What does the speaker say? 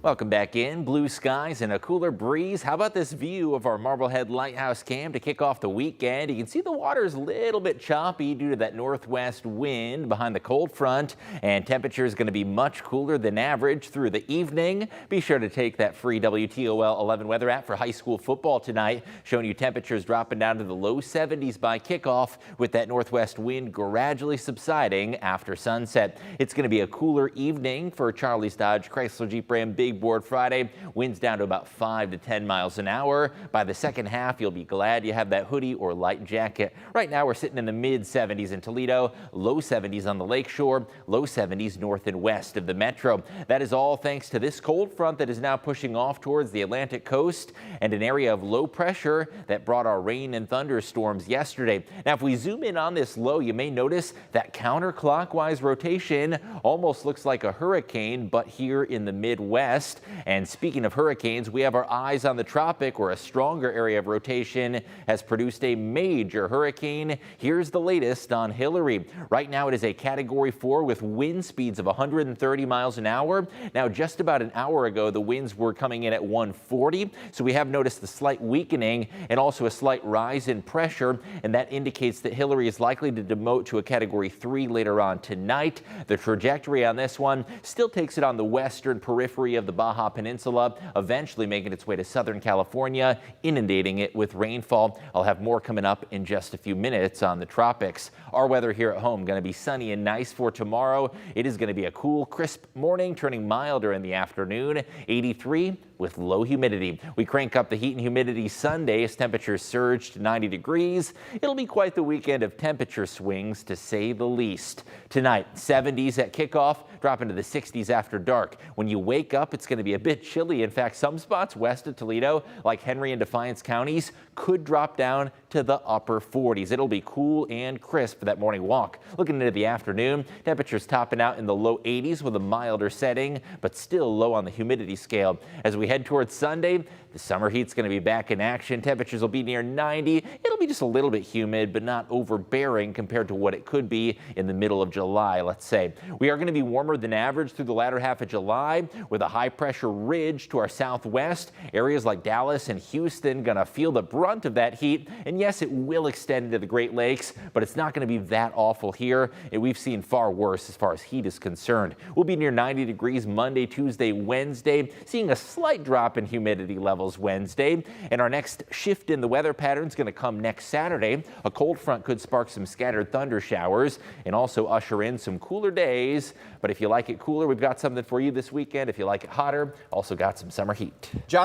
Welcome back in. Blue skies and a cooler breeze. How about this view of our Marblehead Lighthouse Cam to kick off the weekend? You can see the water's a little bit choppy due to that northwest wind behind the cold front, and temperature is going to be much cooler than average through the evening. Be sure to take that free WTOL 11 weather app for high school football tonight, showing you temperatures dropping down to the low 70s by kickoff, with that northwest wind gradually subsiding after sunset. It's going to be a cooler evening for Charlie's Dodge Chrysler Jeep Ram Big Board Friday. Winds down to about 5 to 10 miles an hour. By the second half, you'll be glad you have that hoodie or light jacket. Right now, we're sitting in the mid 70s in Toledo, low 70s on the lakeshore, low 70s north and west of the metro. That is all thanks to this cold front that is now pushing off towards the Atlantic coast and an area of low pressure that brought our rain and thunderstorms yesterday. Now, if we zoom in on this low, you may notice that counterclockwise rotation almost looks like a hurricane, but here in the Midwest. And speaking of hurricanes, we have our eyes on the tropic, where a stronger area of rotation has produced a major hurricane. Here's the latest on Hillary. Right now it is a Category 4 with wind speeds of 130 miles an hour. Now, just about an hour ago, the winds were coming in at 140. So we have noticed the slight weakening and also a slight rise in pressure. And that indicates that Hillary is likely to demote to a Category 3 later on tonight. The trajectory on this one still takes it on the western periphery of the Baja Peninsula, eventually making its way to Southern California, inundating it with rainfall. I'll have more coming up in just a few minutes on the tropics. Our weather here at home going to be sunny and nice for tomorrow. It is going to be a cool, crisp morning, turning milder in the afternoon. 83 with low humidity. We crank up the heat and humidity Sunday as temperatures surge to 90 degrees. It'll be quite the weekend of temperature swings, to say the least. Tonight, 70s at kickoff, drop into the 60s after dark. When you wake up, it's going to be a bit chilly. In fact, some spots west of Toledo, like Henry and Defiance counties, could drop down to the upper 40s. It'll be cool and crisp for that morning walk. Looking into the afternoon, temperatures topping out in the low 80s with a milder setting, but still low on the humidity scale. As we head towards Sunday, the summer heat's going to be back in action. Temperatures will be near 90. It'll be just a little bit humid, but not overbearing compared to what it could be in the middle of July, let's say. We are going to be warmer than average through the latter half of July, with a high pressure ridge to our southwest. Areas like Dallas and Houston going to feel the brunt of that heat. And yes, it will extend into the Great Lakes, but it's not going to be that awful here. And we've seen far worse as far as heat is concerned. We'll be near 90 degrees Monday, Tuesday, Wednesday, seeing a slight drop in humidity levels Wednesday. And our next shift in the weather pattern is going to come next Saturday. A cold front could spark some scattered thunder showers and also usher in some cooler days. But if you like it cooler, we've got something for you this weekend. If you like it hotter, also got some summer heat. John,